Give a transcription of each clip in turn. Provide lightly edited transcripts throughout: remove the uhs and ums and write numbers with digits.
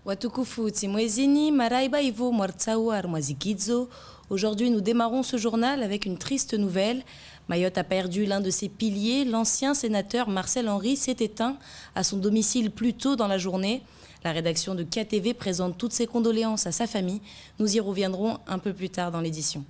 Watukufu Timwezini, Maraiba Ivo Mwartsaou Armoisikidzo. Aujourd'hui, nous démarrons ce journal avec une triste nouvelle. Mayotte a perdu l'un de ses piliers. L'ancien sénateur Marcel Henry s'est éteint à son domicile plus tôt dans la journée. La rédaction de KTV présente toutes ses condoléances à sa famille. Nous y reviendrons un peu plus tard dans l'édition.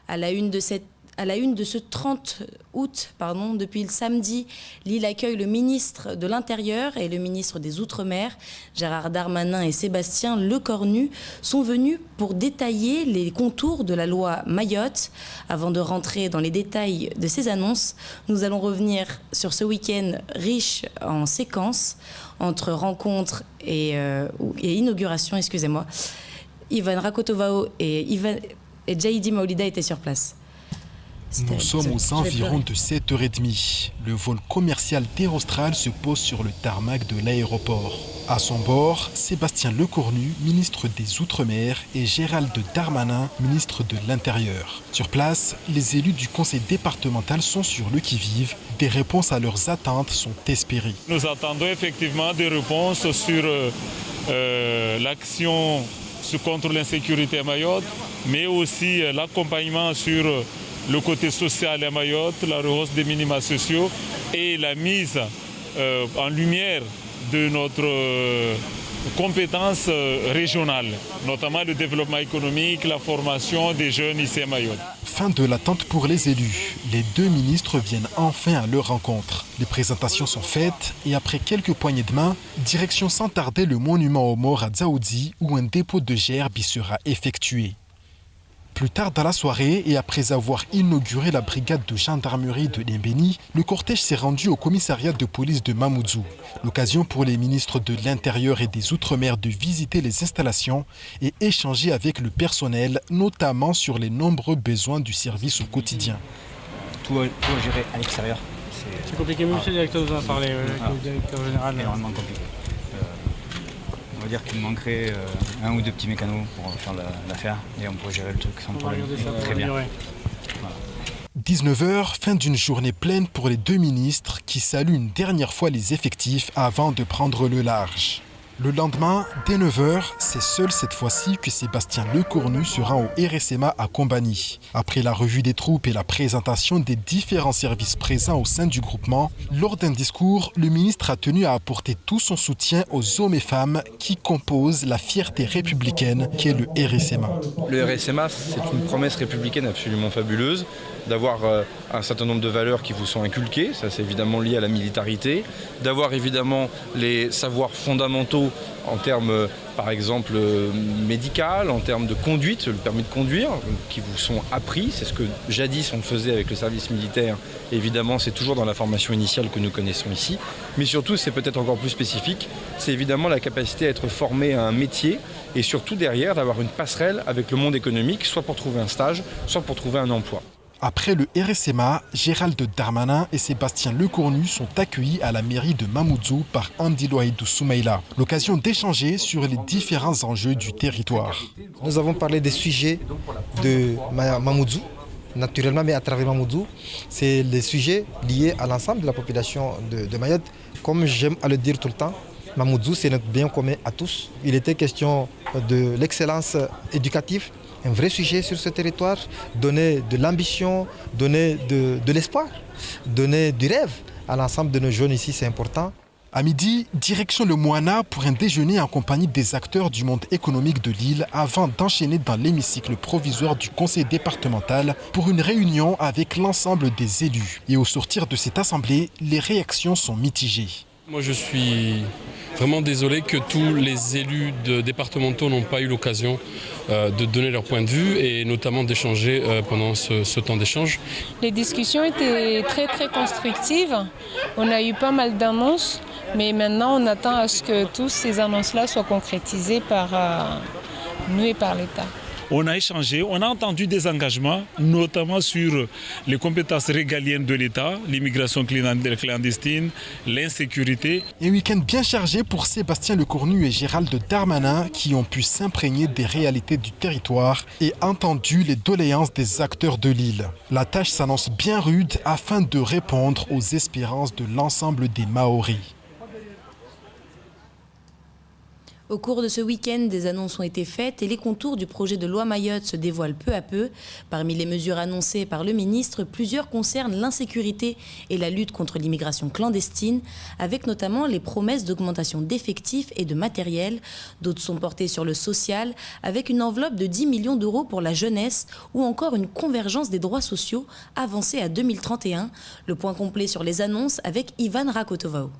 À la une de ce 30 août, depuis le samedi, l'île accueille le ministre de l'Intérieur et le ministre des Outre-mer. Gérald Darmanin et Sébastien Lecornu sont venus pour détailler les contours de la loi Mayotte. Avant de rentrer dans les détails de ces annonces, nous allons revenir sur ce week-end riche en séquences entre rencontres et inauguration. Excusez-moi. Ivan Rakotovao et Jaidi Maolida étaient sur place. Nous sommes aux environs de 7h30. Le vol commercial d'Aerostral se pose sur le tarmac de l'aéroport. À son bord, Sébastien Lecornu, ministre des Outre-mer, et Gérald Darmanin, ministre de l'Intérieur. Sur place, les élus du conseil départemental sont sur le qui-vive. Des réponses à leurs attentes sont espérées. Nous attendons effectivement des réponses sur l'action contre l'insécurité à Mayotte, mais aussi l'accompagnement sur le côté social à Mayotte, la rehausse des minima sociaux et la mise en lumière de notre compétence régionale, notamment le développement économique, la formation des jeunes ici à Mayotte. Fin de l'attente pour les élus. Les deux ministres viennent enfin à leur rencontre. Les présentations sont faites et après quelques poignées de main, direction sans tarder le monument aux morts à Dzaoudi où un dépôt de gerbe y sera effectué. Plus tard dans la soirée et après avoir inauguré la brigade de gendarmerie de Limbeni, le cortège s'est rendu au commissariat de police de Mamoudzou. L'occasion pour les ministres de l'Intérieur et des Outre-mer de visiter les installations et échanger avec le personnel, notamment sur les nombreux besoins du service au quotidien. Tout à gérer à l'extérieur. C'est compliqué, monsieur le directeur vous en a parlé, avec le directeur général. C'est vraiment compliqué. On va dire qu'il manquerait un ou deux petits mécanos pour faire l'affaire et on pourrait gérer le truc sans problème. Très bien. Voilà. 19h, fin d'une journée pleine pour les deux ministres qui saluent une dernière fois les effectifs avant de prendre le large. Le lendemain, dès 9h, c'est seul cette fois-ci que Sébastien Lecornu se rend au RSMA à Combani. Après la revue des troupes et la présentation des différents services présents au sein du groupement, lors d'un discours, le ministre a tenu à apporter tout son soutien aux hommes et femmes qui composent la fierté républicaine qu'est le RSMA. Le RSMA, c'est une promesse républicaine absolument fabuleuse, d'avoir un certain nombre de valeurs qui vous sont inculquées, ça c'est évidemment lié à la militarité, d'avoir évidemment les savoirs fondamentaux en termes par exemple médical, en termes de conduite, le permis de conduire, qui vous sont appris, c'est ce que jadis on faisait avec le service militaire, évidemment c'est toujours dans la formation initiale que nous connaissons ici, mais surtout c'est peut-être encore plus spécifique, c'est évidemment la capacité à être formé à un métier et surtout derrière d'avoir une passerelle avec le monde économique, soit pour trouver un stage, soit pour trouver un emploi. Après le RSMA, Gérald Darmanin et Sébastien Lecornu sont accueillis à la mairie de Mamoudzou par Andilo Aïdou Soumaïla. L'occasion d'échanger sur les différents enjeux du territoire. Nous avons parlé des sujets de Mamoudzou, naturellement, mais à travers Mamoudzou, c'est les sujets liés à l'ensemble de la population de Mayotte. Comme j'aime à le dire tout le temps, Mamoudzou, c'est notre bien commun à tous. Il était question de l'excellence éducative, un vrai sujet sur ce territoire, donner de l'ambition, donner de l'espoir, donner du rêve à l'ensemble de nos jeunes ici, c'est important. À midi, direction le Moana pour un déjeuner en compagnie des acteurs du monde économique de l'île avant d'enchaîner dans l'hémicycle provisoire du conseil départemental pour une réunion avec l'ensemble des élus. Et au sortir de cette assemblée, les réactions sont mitigées. Moi, je suis vraiment désolé que tous les élus départementaux n'ont pas eu l'occasion de donner leur point de vue et notamment d'échanger pendant ce temps d'échange. Les discussions étaient très constructives. On a eu pas mal d'annonces, mais maintenant on attend à ce que toutes ces annonces-là soient concrétisées par nous et par l'État. On a échangé, on a entendu des engagements, notamment sur les compétences régaliennes de l'État, l'immigration clandestine, l'insécurité. Un week-end bien chargé pour Sébastien Lecornu et Gérald Darmanin qui ont pu s'imprégner des réalités du territoire et entendu les doléances des acteurs de l'île. La tâche s'annonce bien rude afin de répondre aux espérances de l'ensemble des Maoris. Au cours de ce week-end, des annonces ont été faites et les contours du projet de loi Mayotte se dévoilent peu à peu. Parmi les mesures annoncées par le ministre, plusieurs concernent l'insécurité et la lutte contre l'immigration clandestine, avec notamment les promesses d'augmentation d'effectifs et de matériel. D'autres sont portées sur le social, avec une enveloppe de 10 millions d'euros pour la jeunesse ou encore une convergence des droits sociaux avancée à 2031. Le point complet sur les annonces avec Ivan Rakotovao.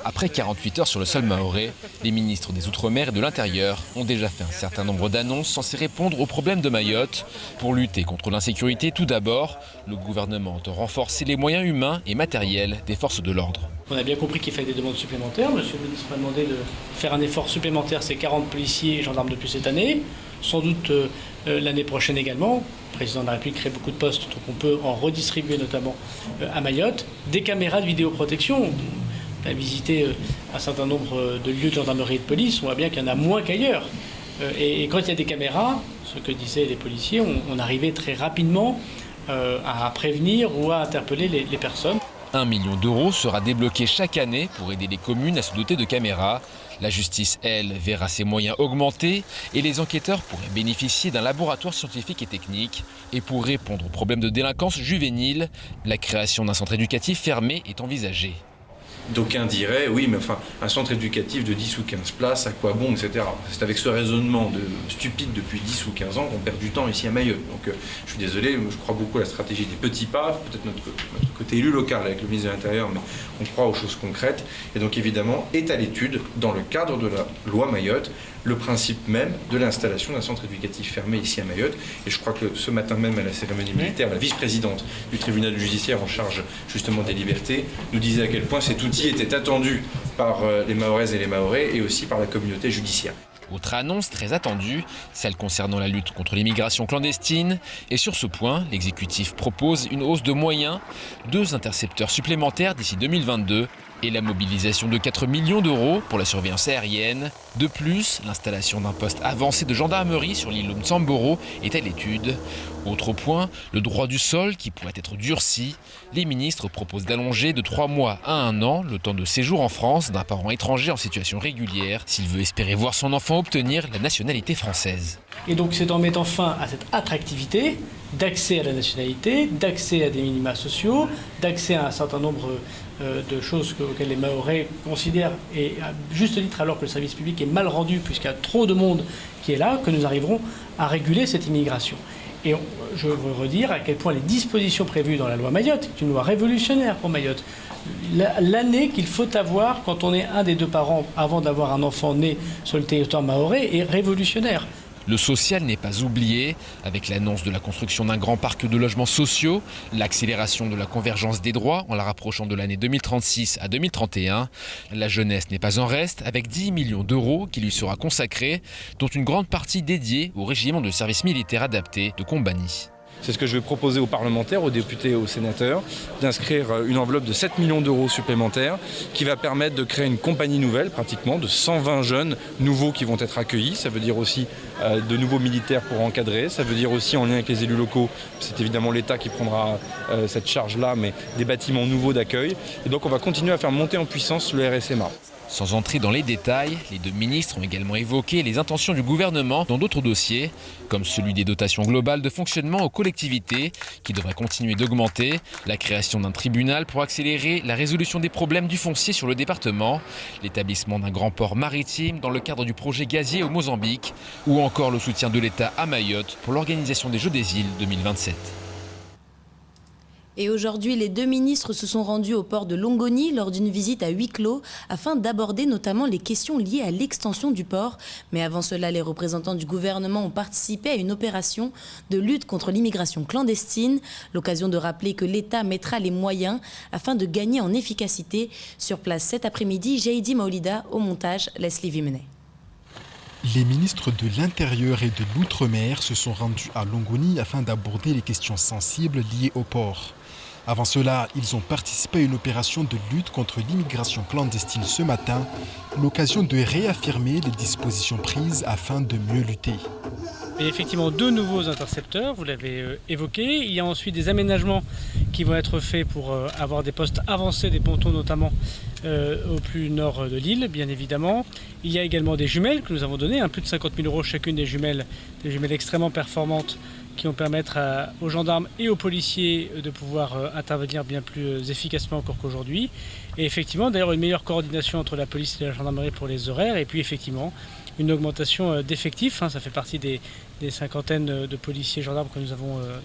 Après 48 heures sur le sol mahorais, les ministres des Outre-mer et de l'Intérieur ont déjà fait un certain nombre d'annonces censées répondre aux problèmes de Mayotte. Pour lutter contre l'insécurité, tout d'abord, le gouvernement entend renforcer les moyens humains et matériels des forces de l'ordre. On a bien compris qu'il fallait des demandes supplémentaires. Monsieur le ministre m'a demandé de faire un effort supplémentaire, c'est 40 policiers et gendarmes de plus cette année. Sans doute l'année prochaine également. Le président de la République crée beaucoup de postes, donc on peut en redistribuer notamment à Mayotte. Des caméras de vidéoprotection. On a visité un certain nombre de lieux de gendarmerie et de police, on voit bien qu'il y en a moins qu'ailleurs. Et quand il y a des caméras, ce que disaient les policiers, on arrivait très rapidement à prévenir ou à interpeller les personnes. 1 million d'euros sera débloqué chaque année pour aider les communes à se doter de caméras. La justice, elle, verra ses moyens augmenter et les enquêteurs pourraient bénéficier d'un laboratoire scientifique et technique. Et pour répondre aux problèmes de délinquance juvénile, la création d'un centre éducatif fermé est envisagée. D'aucuns diraient, oui, mais enfin, un centre éducatif de 10 ou 15 places, à quoi bon, etc. C'est avec ce raisonnement stupide depuis 10 ou 15 ans qu'on perd du temps ici à Mayotte. Donc je suis désolé, je crois beaucoup à la stratégie des petits pas, peut-être notre côté élu local avec le ministre de l'Intérieur, mais on croit aux choses concrètes. Et donc évidemment, est à l'étude, dans le cadre de la loi Mayotte, le principe même de l'installation d'un centre éducatif fermé ici à Mayotte. Et je crois que ce matin même à la cérémonie militaire, la vice-présidente du tribunal judiciaire en charge justement des libertés nous disait à quel point cet outil était attendu par les Mahoraises et les Mahorais et aussi par la communauté judiciaire. Autre annonce très attendue, celle concernant la lutte contre l'immigration clandestine. Et sur ce point, l'exécutif propose une hausse de moyens, 2 intercepteurs supplémentaires d'ici 2022 et la mobilisation de 4 millions d'euros pour la surveillance aérienne. De plus, l'installation d'un poste avancé de gendarmerie sur l'île Mtsamboro est à l'étude. Autre point, le droit du sol qui pourrait être durci. Les ministres proposent d'allonger de 3 mois à 1 an le temps de séjour en France d'un parent étranger en situation régulière s'il veut espérer voir son enfant obtenir la nationalité française. Et donc c'est en mettant fin à cette attractivité d'accès à la nationalité, d'accès à des minima sociaux, d'accès à un certain nombre de choses auxquelles les Mahorais considèrent, et à juste titre alors que le service public est mal rendu puisqu'il y a trop de monde qui est là, que nous arriverons à réguler cette immigration. Et je veux redire à quel point les dispositions prévues dans la loi Mayotte, qui est une loi révolutionnaire pour Mayotte, l'année qu'il faut avoir quand on est un des 2 parents avant d'avoir un enfant né sur le territoire mahorais est révolutionnaire. Le social n'est pas oublié, avec l'annonce de la construction d'un grand parc de logements sociaux, l'accélération de la convergence des droits en la rapprochant de l'année 2036 à 2031. La jeunesse n'est pas en reste, avec 10 millions d'euros qui lui sera consacrée, dont une grande partie dédiée au régiment de service militaire adapté de Combani. C'est ce que je vais proposer aux parlementaires, aux députés et aux sénateurs, d'inscrire une enveloppe de 7 millions d'euros supplémentaires qui va permettre de créer une compagnie nouvelle, pratiquement, de 120 jeunes nouveaux qui vont être accueillis. Ça veut dire aussi de nouveaux militaires pour encadrer. Ça veut dire aussi, en lien avec les élus locaux, c'est évidemment l'État qui prendra cette charge-là, mais des bâtiments nouveaux d'accueil. Et donc on va continuer à faire monter en puissance le RSMA. Sans entrer dans les détails, les 2 ministres ont également évoqué les intentions du gouvernement dans d'autres dossiers, comme celui des dotations globales de fonctionnement aux collectivités, qui devraient continuer d'augmenter, la création d'un tribunal pour accélérer la résolution des problèmes du foncier sur le département, l'établissement d'un grand port maritime dans le cadre du projet gazier au Mozambique, ou encore le soutien de l'État à Mayotte pour l'organisation des Jeux des îles 2027. Et aujourd'hui, les 2 ministres se sont rendus au port de Longoni lors d'une visite à huis clos afin d'aborder notamment les questions liées à l'extension du port. Mais avant cela, les représentants du gouvernement ont participé à une opération de lutte contre l'immigration clandestine. L'occasion de rappeler que l'État mettra les moyens afin de gagner en efficacité. Sur place cet après-midi, Jaidi Maolida, au montage, Leslie Vimenet. Les ministres de l'Intérieur et de l'Outre-mer se sont rendus à Longoni afin d'aborder les questions sensibles liées au port. Avant cela, ils ont participé à une opération de lutte contre l'immigration clandestine ce matin, l'occasion de réaffirmer les dispositions prises afin de mieux lutter. Il y a effectivement 2 nouveaux intercepteurs, vous l'avez évoqué. Il y a ensuite des aménagements qui vont être faits pour avoir des postes avancés, des pontons notamment au plus nord de l'île, bien évidemment. Il y a également des jumelles que nous avons données, plus de 50 000 € chacune des jumelles extrêmement performantes qui vont permettre aux gendarmes et aux policiers de pouvoir intervenir bien plus efficacement encore qu'aujourd'hui. Et effectivement, d'ailleurs, une meilleure coordination entre la police et la gendarmerie pour les horaires. Et puis effectivement, une augmentation d'effectifs. Ça fait partie des cinquantaines de policiers et gendarmes que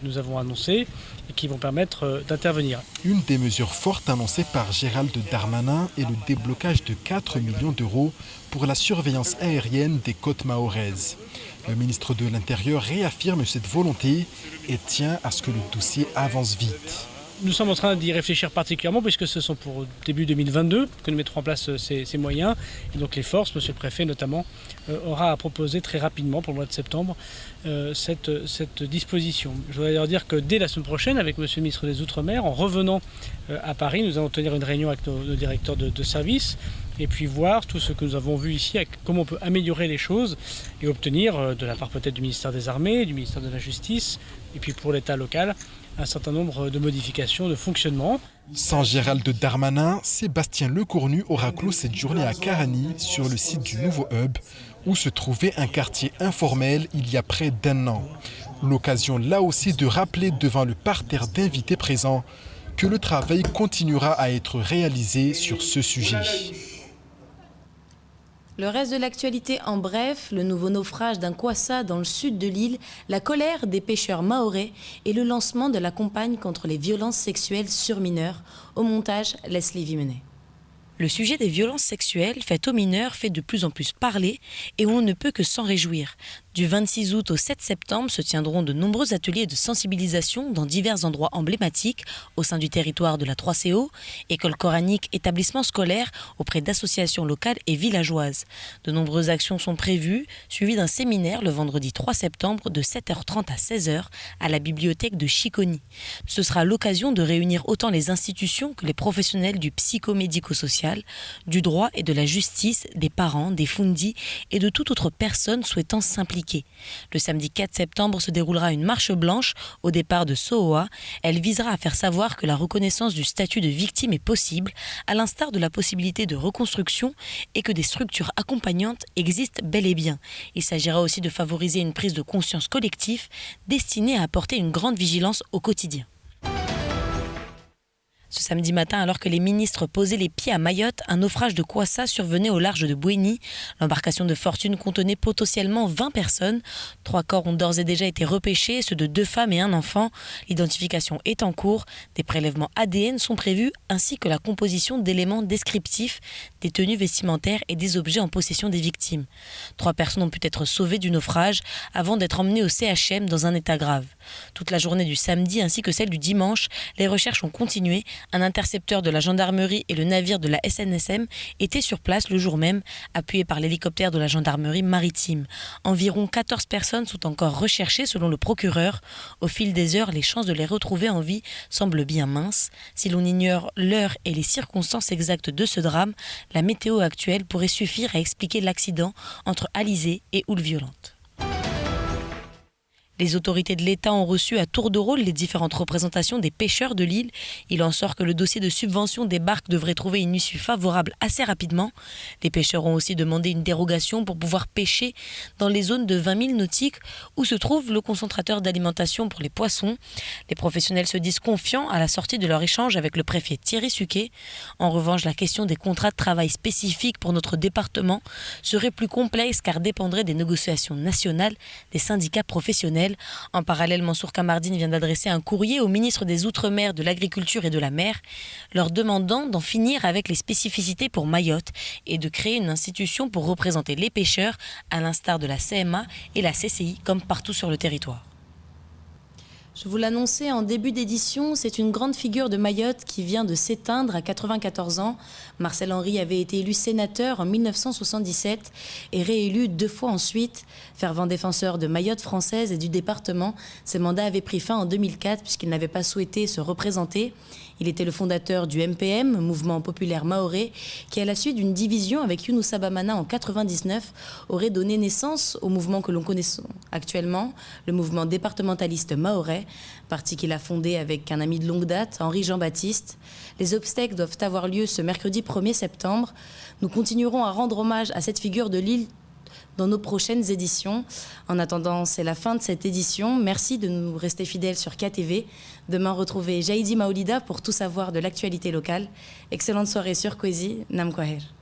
nous avons annoncés et qui vont permettre d'intervenir. Une des mesures fortes annoncées par Gérald Darmanin est le déblocage de 4 millions d'euros pour la surveillance aérienne des côtes mahoraises. Le ministre de l'Intérieur réaffirme cette volonté et tient à ce que le dossier avance vite. Nous sommes en train d'y réfléchir particulièrement puisque ce sont pour début 2022 que nous mettrons en place ces moyens. Et donc les forces, monsieur le préfet notamment, aura à proposer très rapidement pour le mois de septembre cette disposition. Je voudrais leur dire que dès la semaine prochaine, avec monsieur le ministre des Outre-mer, en revenant à Paris, nous allons tenir une réunion avec nos directeurs de service et puis voir tout ce que nous avons vu ici, comment on peut améliorer les choses et obtenir de la part peut-être du ministère des Armées, du ministère de la Justice et puis pour l'État local, un certain nombre de modifications de fonctionnement. Sans Gérald Darmanin, Sébastien Lecornu aura clos cette journée à Karani, sur le site du nouveau hub, où se trouvait un quartier informel il y a près d'1 an. L'occasion là aussi de rappeler devant le parterre d'invités présents que le travail continuera à être réalisé sur ce sujet. Le reste de l'actualité en bref, le nouveau naufrage d'un kwassa dans le sud de l'île, la colère des pêcheurs mahorais et le lancement de la campagne contre les violences sexuelles sur mineurs. Au montage, Leslie Vimenet. Le sujet des violences sexuelles faites aux mineurs fait de plus en plus parler et on ne peut que s'en réjouir. Du 26 août au 7 septembre se tiendront de nombreux ateliers de sensibilisation dans divers endroits emblématiques au sein du territoire de la 3CO, écoles coraniques, établissements scolaires, auprès d'associations locales et villageoises. De nombreuses actions sont prévues, suivies d'un séminaire le vendredi 3 septembre de 7h30 à 16h à la bibliothèque de Chiconi. Ce sera l'occasion de réunir autant les institutions que les professionnels du psychomédico-social, du droit et de la justice, des parents, des fundis et de toute autre personne souhaitant s'impliquer. Le samedi 4 septembre se déroulera une marche blanche au départ de Sohoa. Elle visera à faire savoir que la reconnaissance du statut de victime est possible, à l'instar de la possibilité de reconstruction et que des structures accompagnantes existent bel et bien. Il s'agira aussi de favoriser une prise de conscience collective destinée à apporter une grande vigilance au quotidien. Ce samedi matin, alors que les ministres posaient les pieds à Mayotte, un naufrage de kwassa survenait au large de Bouéni. L'embarcation de fortune contenait potentiellement 20 personnes. 3 corps ont d'ores et déjà été repêchés, ceux de 2 femmes et un enfant. L'identification est en cours. Des prélèvements ADN sont prévus, ainsi que la composition d'éléments descriptifs, des tenues vestimentaires et des objets en possession des victimes. 3 personnes ont pu être sauvées du naufrage avant d'être emmenées au CHM dans un état grave. Toute la journée du samedi ainsi que celle du dimanche, les recherches ont continué. Un intercepteur de la gendarmerie et le navire de la SNSM étaient sur place le jour même, appuyés par l'hélicoptère de la gendarmerie maritime. Environ 14 personnes sont encore recherchées selon le procureur. Au fil des heures, les chances de les retrouver en vie semblent bien minces. Si l'on ignore l'heure et les circonstances exactes de ce drame, la météo actuelle pourrait suffire à expliquer l'accident entre Alizé et Houle-Violente. Les autorités de l'État ont reçu à tour de rôle les différentes représentations des pêcheurs de l'île. Il en sort que le dossier de subvention des barques devrait trouver une issue favorable assez rapidement. Les pêcheurs ont aussi demandé une dérogation pour pouvoir pêcher dans les zones de 20 000 nautiques où se trouve le concentrateur d'alimentation pour les poissons. Les professionnels se disent confiants à la sortie de leur échange avec le préfet Thierry Suquet. En revanche, la question des contrats de travail spécifiques pour notre département serait plus complexe car dépendrait des négociations nationales des syndicats professionnels. En parallèle, Mansour Kamardine vient d'adresser un courrier au ministre des Outre-mer, de l'Agriculture et de la Mer, leur demandant d'en finir avec les spécificités pour Mayotte et de créer une institution pour représenter les pêcheurs, à l'instar de la CMA et la CCI, comme partout sur le territoire. Je vous l'annonçais en début d'édition, c'est une grande figure de Mayotte qui vient de s'éteindre à 94 ans. Marcel Henry avait été élu sénateur en 1977 et réélu 2 fois ensuite. Fervent défenseur de Mayotte française et du département, ses mandats avaient pris fin en 2004 puisqu'il n'avait pas souhaité se représenter. Il était le fondateur du MPM, Mouvement populaire mahorais, qui à la suite d'une division avec Younoussa Bamana en 1999 aurait donné naissance au mouvement que l'on connaît actuellement, le mouvement départementaliste mahorais, parti qu'il a fondé avec un ami de longue date, Henri Jean-Baptiste. Les obstacles doivent avoir lieu ce mercredi 1er septembre. Nous continuerons à rendre hommage à cette figure de l'île dans nos prochaines éditions. En attendant, c'est la fin de cette édition. Merci de nous rester fidèles sur KTV. Demain, retrouvez Jaïdi Maolida pour tout savoir de l'actualité locale. Excellente soirée sur Kwezi. Nam Kwaher.